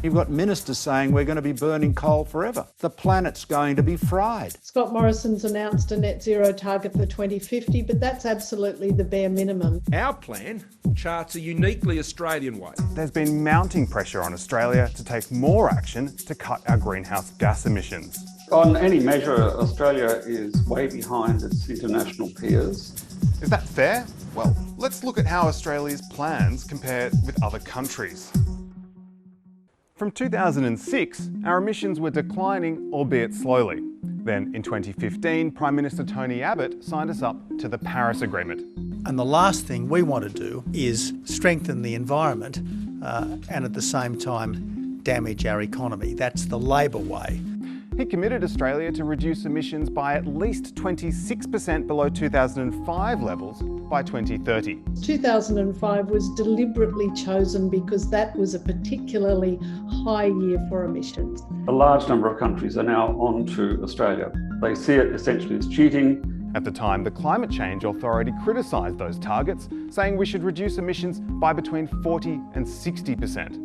You've got ministers saying we're going to be burning coal forever. The planet's going to be fried. Scott Morrison's announced a net zero target for 2050, but that's absolutely the bare minimum. Our plan charts a uniquely Australian way. There's been mounting pressure on Australia to take more action to cut our greenhouse gas emissions. On any measure, Australia is way behind its international peers. Is that fair? Well, let's look at how Australia's plans compare with other countries. From 2006, our emissions were declining, albeit slowly. Then in 2015, Prime Minister Tony Abbott signed us up to the Paris Agreement. And the last thing we want to do is strengthen the environment and at the same time damage our economy. That's the Labor way. He committed Australia to reduce emissions by at least 26% below 2005 levels by 2030. 2005 was deliberately chosen because that was a particularly high year for emissions. A large number of countries are now on to Australia. They see it essentially as cheating. At the time, the Climate Change Authority criticised those targets, saying we should reduce emissions by between 40 and 60%.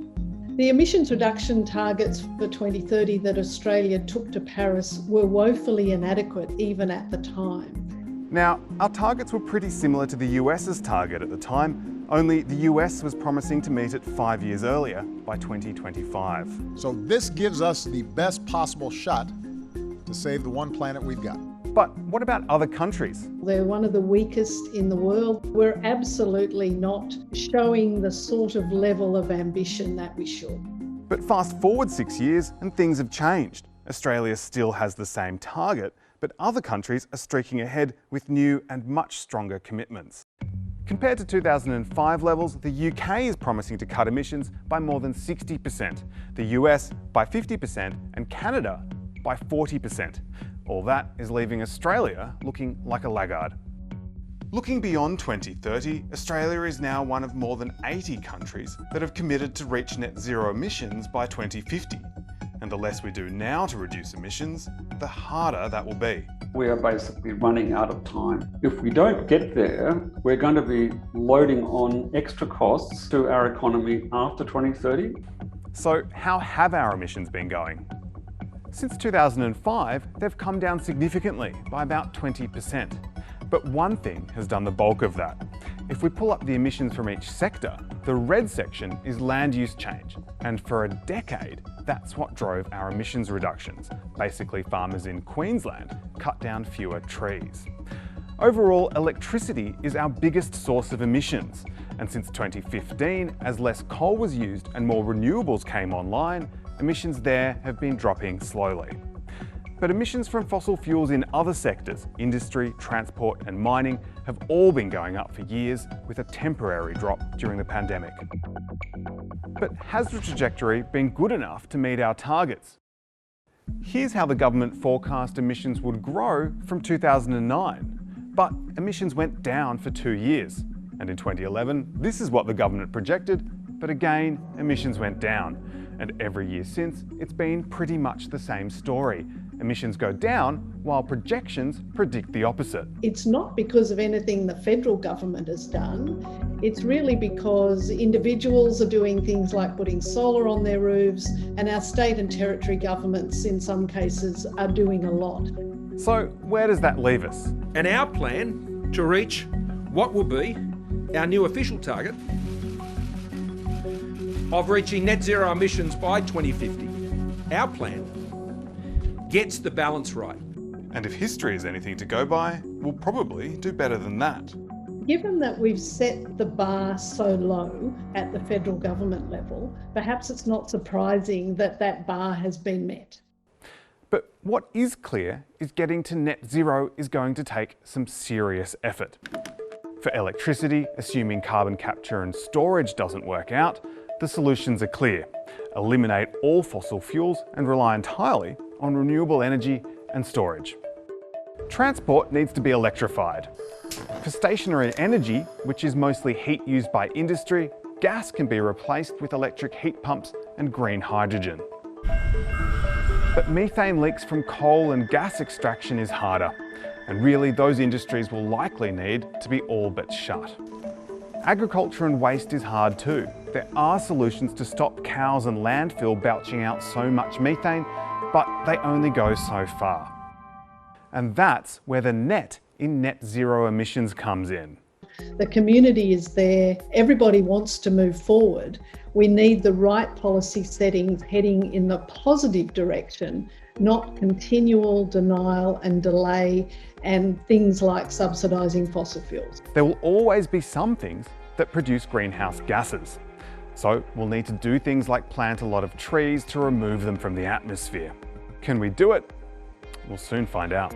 The emissions reduction targets for 2030 that Australia took to Paris were woefully inadequate even at the time. Now, our targets were pretty similar to the US's target at the time, only the US was promising to meet it 5 years earlier by 2025. So this gives us the best possible shot to save the one planet we've got. But what about other countries? They're one of the weakest in the world. We're absolutely not showing the sort of level of ambition that we should. But fast forward 6 years and things have changed. Australia still has the same target, but other countries are streaking ahead with new and much stronger commitments. Compared to 2005 levels, the UK is promising to cut emissions by more than 60%, the US by 50% and Canada by 40%. All that is leaving Australia looking like a laggard. Looking beyond 2030, Australia is now one of more than 80 countries that have committed to reach net zero emissions by 2050. And the less we do now to reduce emissions, the harder that will be. We are basically running out of time. If we don't get there, we're going to be loading on extra costs to our economy after 2030. So how have our emissions been going? Since 2005, they've come down significantly by about 20%. But one thing has done the bulk of that. If we pull up the emissions from each sector, the red section is land use change. And for a decade, that's what drove our emissions reductions. Basically, farmers in Queensland cut down fewer trees. Overall, electricity is our biggest source of emissions. And since 2015, as less coal was used and more renewables came online, emissions there have been dropping slowly. But emissions from fossil fuels in other sectors, industry, transport and mining, have all been going up for years with a temporary drop during the pandemic. But has the trajectory been good enough to meet our targets? Here's how the government forecast emissions would grow from 2009. But emissions went down for 2 years. And in 2011, this is what the government projected, but again, emissions went down. And every year since, it's been pretty much the same story. Emissions go down while projections predict the opposite. It's not because of anything the federal government has done. It's really because individuals are doing things like putting solar on their roofs, and our state and territory governments in some cases are doing a lot. So where does that leave us? And our plan to reach what will be our new official target of reaching net zero emissions by 2050. Our plan gets the balance right. And if history is anything to go by, we'll probably do better than that. Given that we've set the bar so low at the federal government level, perhaps it's not surprising that that bar has been met. But what is clear is getting to net zero is going to take some serious effort. For electricity, assuming carbon capture and storage doesn't work out, the solutions are clear. Eliminate all fossil fuels and rely entirely on renewable energy and storage. Transport needs to be electrified. For stationary energy, which is mostly heat used by industry, gas can be replaced with electric heat pumps and green hydrogen. But methane leaks from coal and gas extraction is harder, and really those industries will likely need to be all but shut. Agriculture and waste is hard too. There are solutions to stop cows and landfill belching out so much methane, but they only go so far. And that's where the net in net zero emissions comes in. The community is there, everybody wants to move forward. We need the right policy settings heading in the positive direction, not continual denial and delay and things like subsidising fossil fuels. There will always be some things that produce greenhouse gases. So we'll need to do things like plant a lot of trees to remove them from the atmosphere. Can we do it? We'll soon find out.